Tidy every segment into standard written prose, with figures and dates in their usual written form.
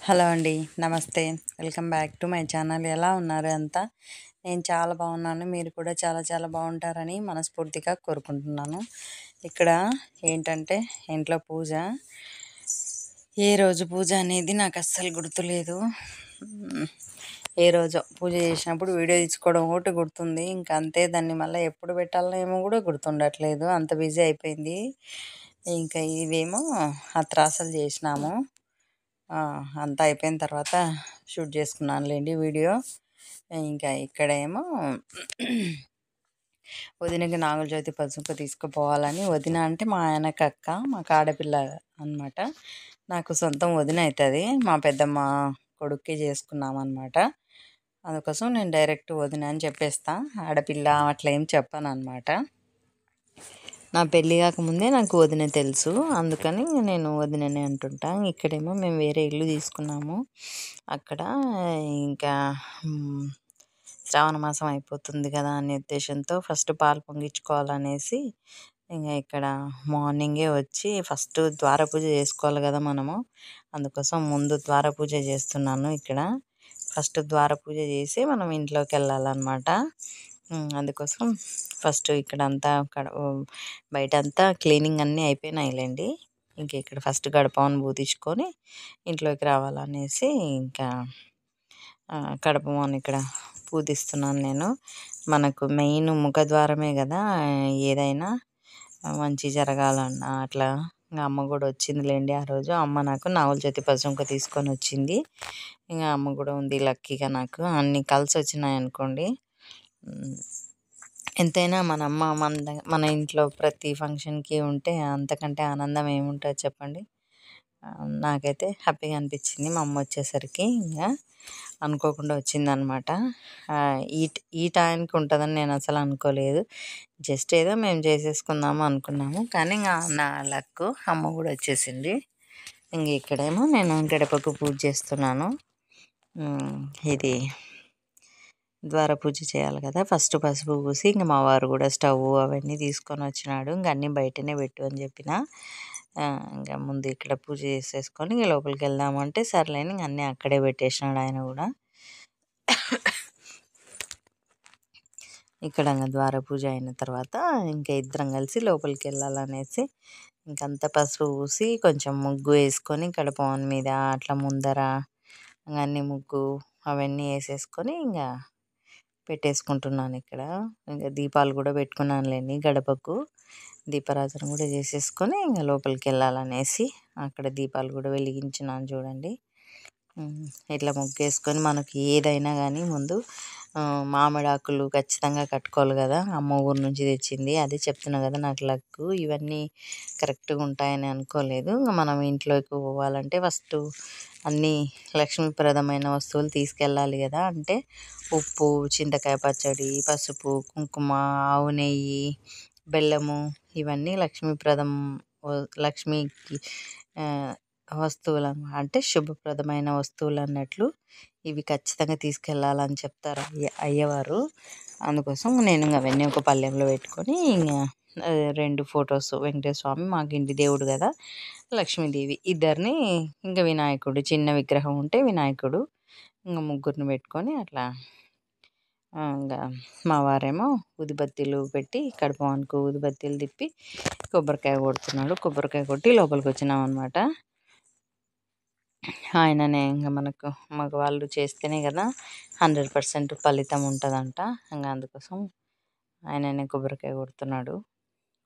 Hello అండి. నమస్తే. Welcome back to my channel. ఎలా ఉన్నారు అంతా? నేను చాలా బాగున్నాను. మీరు కూడా చాలా చాలా బాగుంటారని మనస్ఫూర్తిగా కోరుకుంటున్నాను. ఇక్కడ ఏంటంటే ఇంట్లో పూజ. ఏ రోజు పూజ అనేది నాకు అస్సలు గుర్తులేదు. ఏ రోజు పూజ చేసినప్పుడు వీడియో తీసుకోవడం ఒకటి గుర్తుంది. ఇంకా అంతే. దాన్ని మళ్ళీ ఎప్పుడు పెట్టాలో ఏమో కూడా గుర్తుండట్లేదు. అంత బిజీ అయిపోయింది. ఇంకా ఇవేమో అత్రాసలు చేసినాము. అంతా అయిపోయిన తర్వాత షూట్ చేసుకున్నానులేండి వీడియో. ఇంకా ఇక్కడేమో వదినకి నాగుల జ్యోతి పసుపు తీసుకుపోవాలని. వదిన అంటే మా ఆయనకు అక్క, మాకు ఆడపిల్ల అనమాట. నాకు సొంతం వదిన అవుతుంది. మా పెద్దమ్మ కొడుక్కి చేసుకున్నాం అనమాట. అందుకోసం నేను డైరెక్ట్ వదిన అని చెప్పేస్తా. ఆడపిల్ల అట్లా ఏం చెప్పాను అనమాట. నా పెళ్ళి కాకముందే నాకు వదిన తెలుసు, అందుకని నేను వదిననే అంటుంటా. ఇక్కడేమో మేము వేరే ఇల్లు తీసుకున్నాము. అక్కడ ఇంకా శ్రావణ మాసం అయిపోతుంది కదా అనే ఉద్దేశంతో ఫస్ట్ పాలు పొంగించుకోవాలనేసి ఇంకా ఇక్కడ మార్నింగే వచ్చి ఫస్ట్ ద్వార పూజ చేసుకోవాలి కదా మనము. అందుకోసం ముందు ద్వార పూజ చేస్తున్నాను. ఇక్కడ ఫస్ట్ ద్వార పూజ చేసి మనం ఇంట్లోకి వెళ్ళాలన్నమాట. అందుకోసం ఫస్ట్ ఇక్కడంతా బయట అంతా క్లీనింగ్ అన్నీ అయిపోయినాయిలేండి. ఇంక ఇక్కడ ఫస్ట్ గడపను పూజించుకొని ఇంట్లోకి రావాలనేసి ఇంకా కడపమని ఇక్కడ పూజిస్తున్నాను నేను. మనకు మెయిన్ ముఖద్వారమే కదా ఏదైనా మంచి జరగాలన్నా అట్లా. ఇంకా అమ్మ కూడా వచ్చిందిలేండి ఆ రోజు. అమ్మ నాకు నాగుల జ్యోతి పసుపు తీసుకొని వచ్చింది. ఇంకా అమ్మ కూడా ఉంది లక్కీగా. నాకు అన్నీ కలిసి వచ్చినాయి అనుకోండి. ఎంతైనా మన అమ్మ మన ఇంట్లో ప్రతి ఫంక్షన్కి ఉంటే అంతకంటే ఆనందం ఏముంటుంది చెప్పండి. నాకైతే హ్యాపీగా అనిపించింది మా అమ్మ వచ్చేసరికి. ఇంకా అనుకోకుండా వచ్చిందనమాట. ఈ టైంకి ఉంటుందని నేను అసలు అనుకోలేదు. జస్ట్ ఏదో మేము చేసేసుకుందాము అనుకున్నాము. కానీ ఇంకా నా లక్ అమ్మ కూడా వచ్చేసింది. ఇంక ఇక్కడేమో నేను గడపకు పూజ చేస్తున్నాను. ఇది ద్వార పూజ చేయాలి కదా. ఫస్ట్ పసుపు పూసి ఇంక మా వారు కూడా స్టవ్ అవన్నీ తీసుకొని వచ్చినాడు. ఇంక అన్నీ బయటనే పెట్టు అని చెప్పిన. ఇంకా ముందు ఇక్కడ పూజ చేసేసుకొని ఇంక లోపలికి వెళ్దామంటే సర్లేని ఇంక అన్నీ అక్కడే పెట్టేసినాడు ఆయన కూడా. ఇక్కడ ద్వార పూజ అయిన తర్వాత ఇంకా ఇద్దరం కలిసి లోపలికి వెళ్ళాలనేసి ఇంకంతా పసుపు పూసి కొంచెం ముగ్గు వేసుకొని కడపవన్ మీద అట్లా ముందర అన్నీ ముగ్గు అవన్నీ వేసేసుకొని ఇంకా పెట్టేసుకుంటున్నాను. ఇక్కడ ఇంకా దీపాలు కూడా పెట్టుకున్నానులేండి. గడపకు దీపారాధన కూడా చేసేసుకొని ఇంకా లోపలికి వెళ్ళాలనేసి అక్కడ దీపాలు కూడా వెలిగించినాను చూడండి. ఇట్లా ముగ్గేసుకొని మనకి ఏదైనా కానీ ముందు మామిడాకులు ఖచ్చితంగా కట్టుకోవాలి కదా. అమ్మ ఊరు నుంచి తెచ్చింది. అదే చెప్తున్నా కదా నాకు లక్. ఇవన్నీ కరెక్ట్గా ఉంటాయని అనుకోలేదు. ఇంకా మనం ఇంట్లోకి పోవాలంటే ఫస్ట్ అన్నీ లక్ష్మీప్రదమైన వస్తువులు తీసుకెళ్ళాలి కదా. అంటే ఉప్పు, చింతకాయ పచ్చడి, పసుపు, కుంకుమ, ఆవు నెయ్యి, బెల్లము ఇవన్నీ లక్ష్మీప్రదం, లక్ష్మికి వస్తువులు అంటే శుభప్రదమైన వస్తువులు అన్నట్లు ఇవి ఖచ్చితంగా తీసుకెళ్ళాలని చెప్తారు అయ్యవారు. అందుకోసం నేను అవన్నీ ఒక పళ్ళెంలో పెట్టుకొని ఇంకా 2 ఫొటోస్, వెంకటేశ్వర స్వామి మాకు ఇంటి దేవుడు కదా, లక్ష్మీదేవి ఇద్దరిని, ఇంకా వినాయకుడు చిన్న విగ్రహం ఉంటే వినాయకుడు, ఇంకా ముగ్గురిని పెట్టుకొని అట్లా ఇంకా మా వారేమో ఊదిబత్తీలు పెట్టి కడపవానికి ఊదిబత్తీలు తిప్పి కొబ్బరికాయ కొడుతున్నాడు. కొబ్బరికాయ కొట్టి లోపలికి వచ్చినాం అనమాట. ఆయననే ఇంకా మనకు మగవాళ్ళు చేస్తేనే కదా 100% ఫలితం ఉంటుందంట. ఇంకా అందుకోసం ఆయననే కొబ్బరికాయ కొడుతున్నాడు.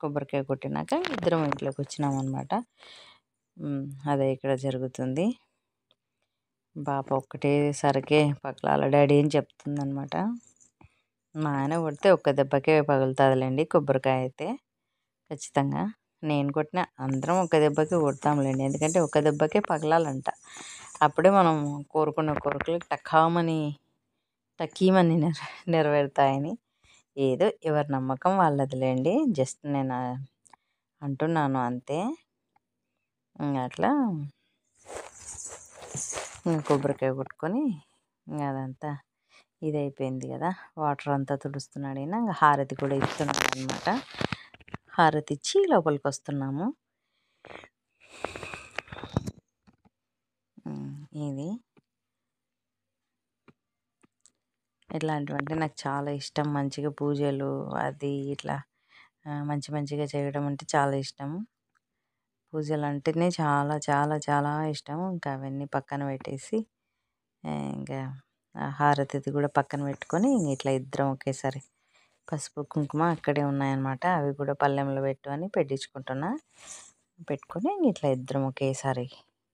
కొబ్బరికాయ కొట్టినాక ఇద్దరం ఇంట్లోకి వచ్చినాం అనమాట. అదే ఇక్కడ జరుగుతుంది. పాప ఒక్కటేసరికి పగలాల డాడీ అని చెప్తుందనమాట. మా ఆయన కొడితే ఒక్క దెబ్బకే పగులుతుందిలేండి కొబ్బరికాయ అయితే ఖచ్చితంగా. నేను కొట్టిన అందరం ఒక దెబ్బకి కొడతాంలేండి. ఎందుకంటే ఒక దెబ్బకే పగలాలంట. అప్పుడే మనం కోరుకున్న కోరికలు టక్కీమని నెరవేరుతాయని. ఏదో ఎవరి నమ్మకం వాళ్ళదిలేండి. జస్ట్ నేను అంటున్నాను అంతే. అట్లా కొబ్బరికాయ కొట్టుకొని అదంతా ఇదైపోయింది కదా. వాటర్ అంతా తుడుస్తున్నాడు. ఇంకా హారతి కూడా ఇస్తున్నాడు అనమాట. హారతి ఇచ్చి లోపలికి వస్తున్నాము. ఇది ఇట్లాంటివంటే నాకు చాలా ఇష్టం. మంచిగా పూజలు అది ఇట్లా మంచి మంచిగా చేయడం అంటే చాలా ఇష్టం. పూజలు అంటేనే చాలా చాలా చాలా ఇష్టం. ఇంకా అవన్నీ పక్కన పెట్టేసి ఇంకా హారతిది కూడా పక్కన పెట్టుకొని ఇట్లా ఇద్దరం ఒకేసారి పసుపు కుంకుమ అక్కడే ఉన్నాయన్నమాట. అవి కూడా పళ్ళెంలో పెట్టించుకుంటున్నా. పెట్టుకొని ఇట్లా ఇద్దరం ఒకేసారి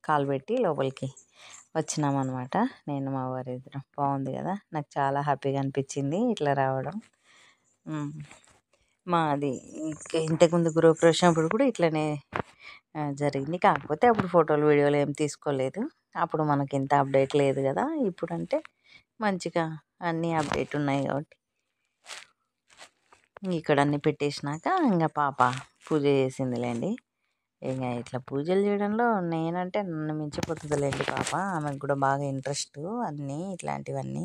కాలు పెట్టి లోపలికి వచ్చినామన్నమాట. నేను మా వారి ఇద్దరం. బాగుంది కదా, నాకు చాలా హ్యాపీగా అనిపించింది ఇట్లా రావడం. మాది ఇంతకుముందు గృహప్రవేశం అప్పుడు కూడా ఇట్లనే జరిగింది. కాకపోతే అప్పుడు ఫోటోలు వీడియోలు ఏం తీసుకోలేదు. అప్పుడు మనకి ఇంత అప్డేట్ లేదు కదా. ఇప్పుడంటే మంచిగా అన్నీ అప్డేట్ ఉన్నాయి కాబట్టి ఇక్కడ అన్నీ పెట్టేసినాక ఇంకా పాప పూజ చేసిందిలేండి. ఇంకా ఇట్లా పూజలు చేయడంలో నేనంటే నన్ను మించిపోతుందిలేండి పాప. ఆమెకు కూడా బాగా ఇంట్రెస్ట్ అన్నీ ఇట్లాంటివన్నీ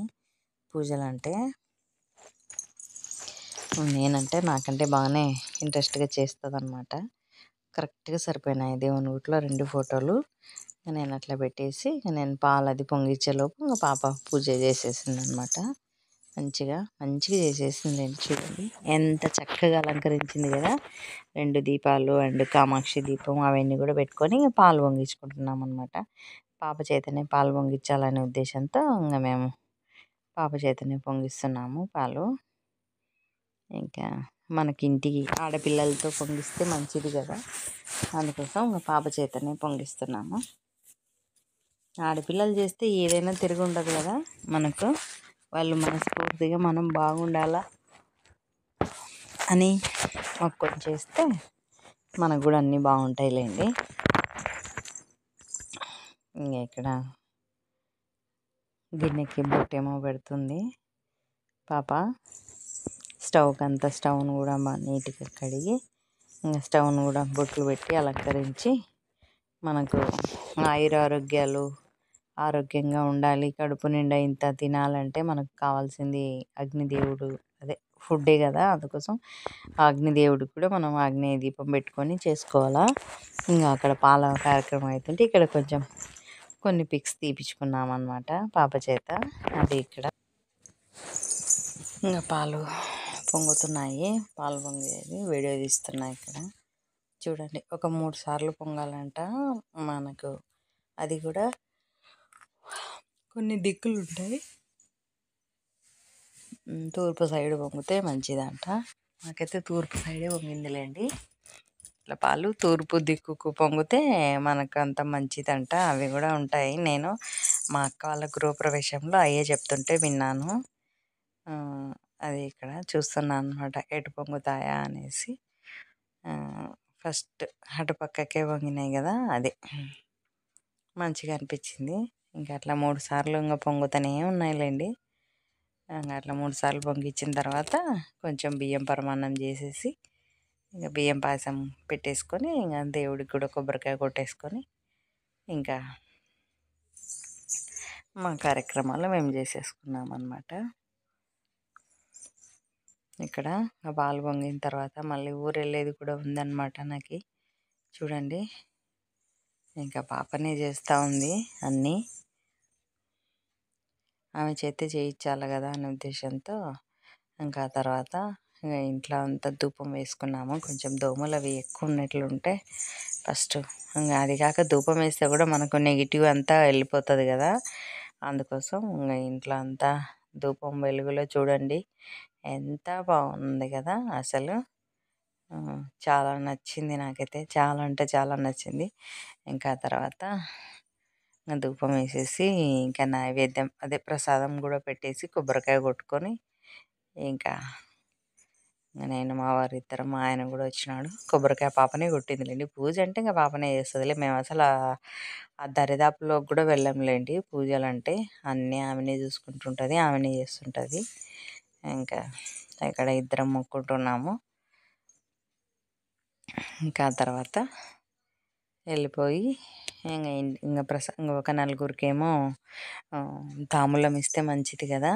పూజలు అంటే. నేనంటే నాకంటే బాగానే ఇంట్రెస్ట్గా చేస్తుంది అనమాట. కరెక్ట్గా సరిపోయినాయి దేవుని గుట్లో 2 ఫోటోలు. నేను అట్లా పెట్టేసి నేను పాలు అది పొంగిచ్చేలోపు ఇంకా పాప పూజ చేసేసింది అనమాట. మంచిగా మంచిగా చేసేసింది. చూడండి ఎంత చక్కగా అలంకరించింది కదా. 2 దీపాలు అండ్ కామాక్షి దీపం అవన్నీ కూడా పెట్టుకొని పాలు పొంగించుకుంటున్నాం అనమాట. పాప చేతనే పాలు పొంగించాలనే ఉద్దేశంతో ఇంకా మేము పాప చేతనే పొంగిస్తున్నాము పాలు. ఇంకా మనకి ఇంటికి ఆడపిల్లలతో పొంగిస్తే మంచిది కదా, అందుకోసం ఇంకా పాప చేతనే పొంగిస్తున్నాము. ఆడపిల్లలు చేస్తే ఏదైనా తిరిగి ఉండదు కదా మనకు. వాళ్ళు మనస్ఫూర్తిగా మనం బాగుండాలా అని మొక్కుకొని చేస్తే మనకు కూడా అన్నీ బాగుంటాయిలేండి. ఇంకా ఇక్కడ గిన్నెకి బొట్టేమో పెడుతుంది పాప. స్టవ్ను కూడా నీట్గా కడిగి ఇంకా స్టవ్ను కూడా బొట్లు పెట్టి అలంకరించి మనకు ఆయురారోగ్యాలు ఆరోగ్యంగా ఉండాలి, కడుపు నిండా ఇంత తినాలంటే మనకు కావాల్సింది అగ్నిదేవుడు, అదే ఫుడ్డే కదా. అందుకోసం అగ్నిదేవుడికి కూడా మనం ఆగ్నేయ దీపం పెట్టుకొని చేసుకోవాలా. ఇంకా అక్కడ పాల కార్యక్రమం అవుతుంటే ఇక్కడ కొంచెం కొన్ని పిక్స్ తీపించుకున్నాం అన్నమాట పాప చేత. అది ఇక్కడ ఇంకా పాలు పొంగుతున్నాయి. పాలు పొంగేది వీడియో తీస్తున్నాయి ఇక్కడ. చూడండి ఒక 3 సార్లు పొంగాలంట మనకు. అది కూడా కొన్ని దిక్కులు ఉంటాయి. తూర్పు సైడ్ పొంగితే మంచిదంట. నాకైతే తూర్పు సైడే పొంగిందిలేండి. ఇట్లా పాలు తూర్పు దిక్కుకు పొంగితే మనకు అంత మంచిదంట. అవి కూడా ఉంటాయి. నేను మా అక్క వాళ్ళ గృహప్రవేశంలో అయ్యే చెప్తుంటే విన్నాను. అది ఇక్కడ చూస్తున్నాను అనమాట ఎటు పొంగుతాయా అనేసి. ఫస్ట్ అటు పక్కకే పొంగినాయి కదా, అదే మంచిగా అనిపించింది. ఇంకా అట్లా 3 సార్లు ఇంకా పొంగుతూనే ఉన్నాయిలేండి. ఇంకా అట్లా 3 సార్లు పొంగిచ్చిన తర్వాత కొంచెం బియ్యం పరమాన్నం చేసేసి ఇంకా బియ్యం పాయసం పెట్టేసుకొని ఇంకా దేవుడికి కూడా కొబ్బరికాయ కొట్టేసుకొని ఇంకా మా కార్యక్రమాలు మేము చేసేసుకున్నాం అన్నమాట. ఇక్కడ పాలు పొంగిన తర్వాత మళ్ళీ ఊరు వెళ్ళేది కూడా ఉందన్నమాట నాకు. చూడండి ఇంకా పాపనే చేస్తూ ఉంది అన్నీ. ఆమె చేతే చేయించాలి కదా అనే ఉద్దేశంతో ఇంకా తర్వాత ఇంకా ఇంట్లో అంతా ధూపం వేసుకున్నాము. కొంచెం దోమలు అవి ఎక్కువ ఉన్నట్లుంటే ఫస్ట్ ఇంకా అది కాక ధూపం వేస్తే కూడా మనకు నెగిటివ్ అంతా వెళ్ళిపోతుంది కదా. అందుకోసం ఇంకా ఇంట్లో అంతా ధూపం వెలుగులో చూడండి ఎంత బాగుంది కదా. అసలు చాలా నచ్చింది నాకైతే, చాలా అంటే చాలా నచ్చింది. ఇంకా తర్వాత ధూపం వేసేసి ఇంకా నైవేద్యం అదే ప్రసాదం కూడా పెట్టేసి కొబ్బరికాయ కొట్టుకొని ఇంకా నేను మా వారి ఇద్దరం, మా ఆయన కూడా వచ్చినాడు. కొబ్బరికాయ పాపనే కొట్టిందిలేండి. పూజ అంటే ఇంకా పాపనే చేస్తుందిలే. మేము అసలు ఆ దరిదాపులోకి కూడా వెళ్ళంలేండి. పూజలు అంటే అన్నీ ఆమెనే చూసుకుంటుంటుంది, ఆమెనే చేస్తుంటుంది. ఇంకా ఇక్కడ ఇద్దరం మొక్కుంటున్నాము. ఇంకా తర్వాత వెళ్ళిపోయి ఇంకా ఇంకా ఒక నలుగురికేమో తాంబూలం ఇస్తే మంచిది కదా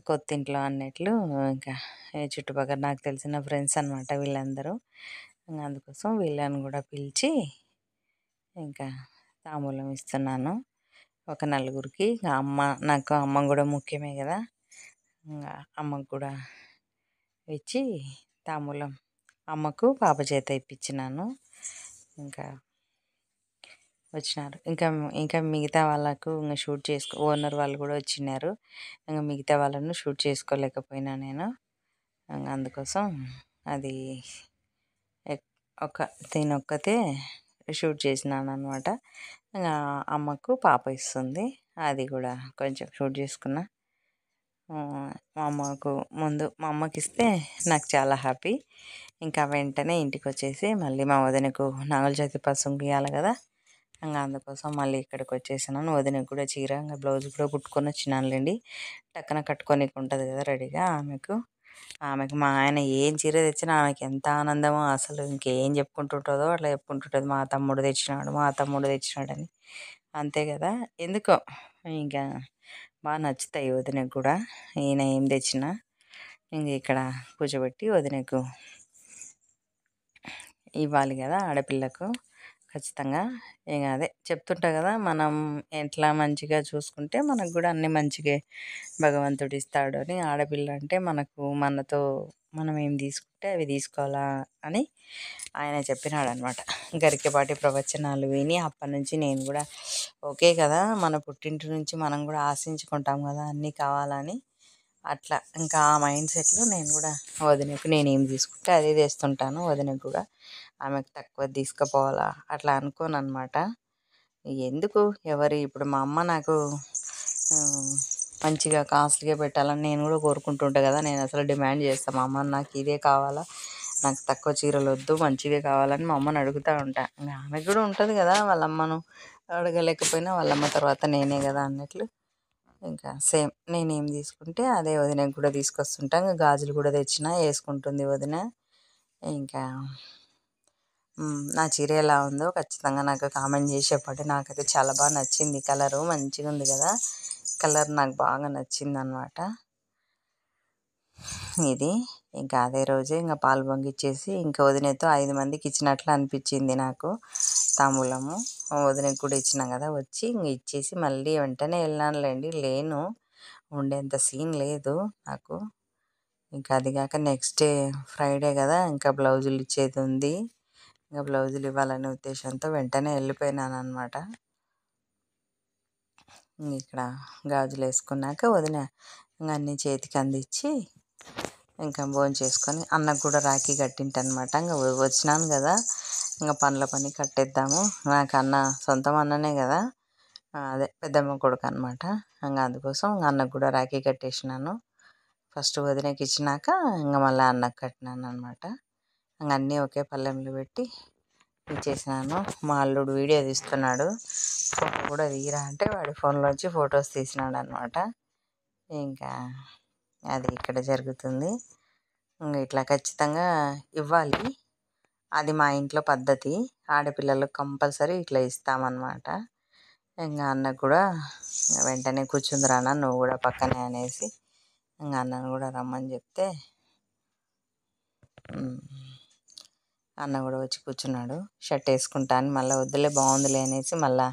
కొత్త ఇంట్లో అన్నట్లు. ఇంకా చుట్టుపక్కల నాకు తెలిసిన ఫ్రెండ్స్ అనమాట వీళ్ళందరూ. అందుకోసం వీళ్ళని కూడా పిలిచి ఇంకా తాంబూలం ఇస్తున్నాను. ఒక నలుగురికి. నాకు అమ్మ కూడా ముఖ్యమే కదా, ఇంకా అమ్మకు కూడా ఇచ్చి తాంబూలం అమ్మకు పాప చేత ఇప్పించినాను. ఇంకా వచ్చినారు. ఇంకా ఇంకా మిగతా వాళ్ళకు ఇంకా ఓనర్ వాళ్ళు కూడా వచ్చినారు. ఇంకా మిగతా వాళ్ళను షూట్ చేసుకోలేకపోయినా నేను. అందుకోసం అది ఒక్కతే షూట్ చేసినాను అనమాట. ఇంకా అమ్మకు పాప ఇస్తుంది, అది కూడా కొంచెం షూట్ చేసుకున్నా. మా అమ్మకి ఇస్తే నాకు చాలా హ్యాపీ. ఇంకా వెంటనే ఇంటికి వచ్చేసి మళ్ళీ మా వదినకు నాగుల చవితి పసుపు ఇవ్వాలి కదా, ఇంకా అందుకోసం మళ్ళీ ఇక్కడికి వచ్చేసినాను. వదినకు కూడా చీర ఇంకా బ్లౌజ్ కూడా కుట్టుకొని వచ్చినానులేండి. టక్కన కట్టుకోనికి ఉంటుంది కదా రెడీగా ఆమెకు మా ఆయన ఏం చీర తెచ్చినా ఆమెకి ఎంత ఆనందమో, అసలు ఇంకేం చెప్పుకుంటుంటుందో అట్లా చెప్పుకుంటుంటుంది. మా తమ్ముడు తెచ్చినాడని. అంతే కదా, ఎందుకో ఇంకా బాగా నచ్చుతాయి వదినకు కూడా. ఈయన ఏం తెచ్చినా ఇంక ఇక్కడ కూర్చోబెట్టి వదినకు ఇవ్వాలి కదా ఆడపిల్లకు ఖచ్చితంగా. ఇంకా అదే చెప్తుంటా కదా, మనం ఎట్లా మంచిగా చూసుకుంటే మనకు కూడా అన్నీ మంచిగా భగవంతుడు ఇస్తాడు అని. ఆడపిల్ల అంటే మనతో మనం ఏం తీసుకుంటే అవి తీసుకోవాలా అని ఆయన చెప్పినాడు అనమాట. గరికపాటి ప్రవచనాలు విని అప్పటి నుంచి నేను కూడా ఓకే కదా, మన పుట్టింటి నుంచి మనం కూడా ఆశించుకుంటాం కదా అన్నీ కావాలని. అట్లా ఇంకా ఆ మైండ్ సెట్లో నేను కూడా వదినకు నేను ఏం తీసుకుంటే అదే తెస్తుంటాను. వదినకు కూడా ఆమెకు తక్కువ తీసుకుపోవాలా అట్లా అనుకోను అనమాట. ఎందుకు ఇప్పుడు మా అమ్మ నాకు మంచిగా కాస్ట్లీగా పెట్టాలని నేను కూడా కోరుకుంటుంటా కదా. నేను అసలు డిమాండ్ చేస్తాను, మా అమ్మ నాకు ఇదే కావాలా, నాకు తక్కువ చీరలు వద్దు, మంచివే కావాలని మా అమ్మని అడుగుతూ ఉంటాను. ఇంకా ఆమెకు కూడా ఉంటుంది కదా, వాళ్ళ అమ్మను అడగలేకపోయినా వాళ్ళ అమ్మ తర్వాత నేనే కదా అన్నట్లు. ఇంకా సేమ్ నేనేం తీసుకుంటే అదే వదినకు కూడా తీసుకొస్తుంటా. ఇంకా గాజులు కూడా తెచ్చినా వేసుకుంటుంది వదిన. ఇంకా నా చీర ఎలా ఉందో ఖచ్చితంగా నాకు కామెంట్ చేసి చెప్పండి. నాకైతే చాలా బాగా నచ్చింది. కలరు మంచిగా ఉంది కదా, కలర్ నాకు బాగా నచ్చింది అన్నమాట. ఇది ఇంకా అదే రోజే ఇంకా పాలు పొంగిచ్చేసి ఇంకా వదినతో 5 మందికి ఇచ్చినట్లు అనిపించింది నాకు తాంబూలము. వదినకి కూడా ఇచ్చినాం కదా, వచ్చి ఇంక ఇచ్చేసి మళ్ళీ వెంటనే వెళ్ళానులేండి. ఉండేంత సీన్ లేదు నాకు. ఇంకా అది కాక నెక్స్ట్ డే ఫ్రైడే కదా, ఇంకా బ్లౌజులు ఇచ్చేది ఉంది. ఇంకా బ్లౌజులు ఇవ్వాలనే ఉద్దేశంతో వెంటనే వెళ్ళిపోయినాను అనమాట. ఇక్కడ గాజులు వేసుకున్నాక వదిన ఇంకా అన్నీ చేతికి అందించి ఇంకా భోజనం చేసుకొని అన్నకు కూడా రాఖీ కట్టింటనమాట. ఇంకా వచ్చినాను కదా, ఇంకా పనుల పని కట్టేద్దాము. నాకు అన్న సొంతం అన్ననే కదా, అదే పెద్దమ్మ కొడుకు అనమాట. ఇంకా అందుకోసం అన్నకు కూడా రాఖీ కట్టేసినాను. ఫస్ట్ వదినకి ఇచ్చినాక ఇంకా మళ్ళీ అన్నకు కట్టినాను అనమాట. ఇంకా అన్నీ ఒకే పళ్ళెంలో పెట్టి ఇచ్చేసినాను. మా అల్లుడు వీడియో తీస్తున్నాడు, ఫోటో కూడా తీయరా అంటే వాడి ఫోన్లోంచి ఫొటోస్ తీసినాడు అనమాట. ఇంకా అది ఇక్కడ జరుగుతుంది. ఇంకా ఇట్లా ఖచ్చితంగా ఇవ్వాలి, అది మా ఇంట్లో పద్ధతి. ఆడపిల్లలకు కంపల్సరీ ఇట్లా ఇస్తామన్నమాట. ఇంకా అన్నకు కూడా వెంటనే కూర్చుందిరా అన్న, నువ్వు కూడా పక్కనే అనేసి ఇంకా అన్నను కూడా రమ్మని చెప్తే అన్న కూడా వచ్చి కూర్చున్నాడు. షర్ట్ వేసుకుంటాను మళ్ళీ వద్దులే బాగుందిలే అనేసి మళ్ళీ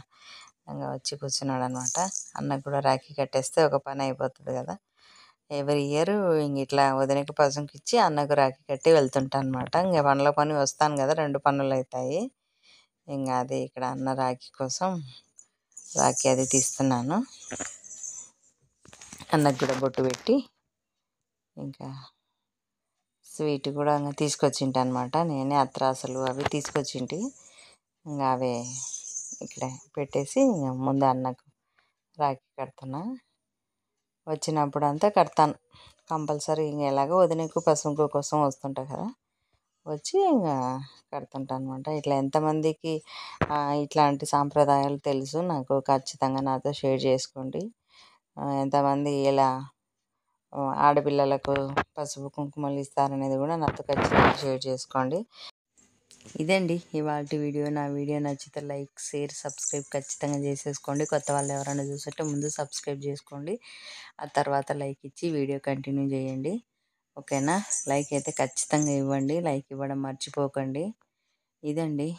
ఇంకా వచ్చి కూర్చున్నాడు అనమాట. అన్నకు కూడా రాఖీ కట్టేస్తే ఒక పని అయిపోతుంది కదా. ఎవ్రీ ఇయర్ ఇంక ఇట్లా వదినకి పసుపుకి ఇచ్చి అన్నకు రాఖీ కట్టి వెళ్తుంటాను అనమాట. ఇంకా పనుల పని వస్తాను కదా, 2 పనులు అవుతాయి. ఇంకా అదే ఇక్కడ అన్న రాఖీ కోసం రాఖీ అది తీస్తున్నాను. అన్నకు కూడా బొట్టు పెట్టి ఇంకా స్వీట్ కూడా తీసుకొచ్చింటి అనమాట. నేనే అత్రాసలు అవి తీసుకొచ్చింటి. ఇంకా అవే ఇక్కడ పెట్టేసి ఇంకా ముందు అన్నకు రాఖీ కడుతున్నా. వచ్చినప్పుడు అంతా కడతాను కంపల్సరీ. ఇంక ఎలాగో వదినకు పసుపు కోసం వస్తుంటా కదా, వచ్చి ఇంకా కడుతుంటా అనమాట. ఇట్లా ఎంతమందికి ఇట్లాంటి సాంప్రదాయాలు తెలుసు నాకు ఖచ్చితంగా నాతో షేర్ చేసుకోండి. ఎంతమంది ఇలా ఆడపిల్లలకు పసుపు కుంకుమలు ఇస్తారనేది కూడా నాతో ఖచ్చితంగా షేర్ చేసుకోండి. ఇదండి ఇవాళ వీడియో. నా వీడియో నచ్చితే లైక్, షేర్, సబ్స్క్రైబ్ ఖచ్చితంగా చేసేసుకోండి. కొత్త వాళ్ళు ఎవరైనా చూస్తుంటే ముందు సబ్స్క్రైబ్ చేసుకోండి, ఆ తర్వాత లైక్ ఇచ్చి వీడియో కంటిన్యూ చేయండి. ఓకేనా? లైక్ అయితే ఖచ్చితంగా ఇవ్వండి, లైక్ ఇవ్వడం మర్చిపోకండి. ఇదండి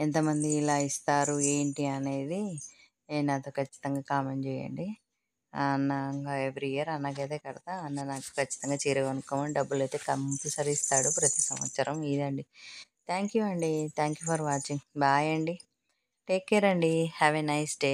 ఎంతమంది ఇలా ఇస్తారు ఏంటి అనేది నాతో ఖచ్చితంగా కామెంట్ చేయండి. అన్న ఇంకా ఎవ్రీ ఇయర్ అన్నకైతే కడతా. అన్న నాకు ఖచ్చితంగా చీర కొనుక్కోమని డబ్బులు అయితే కంపల్సరీ ఇస్తాడు ప్రతి సంవత్సరం. ఇదండి. థ్యాంక్ యూ అండి. Thank you for watching. Bye అండి. టేక్ కేర్ అండి. Have a nice day.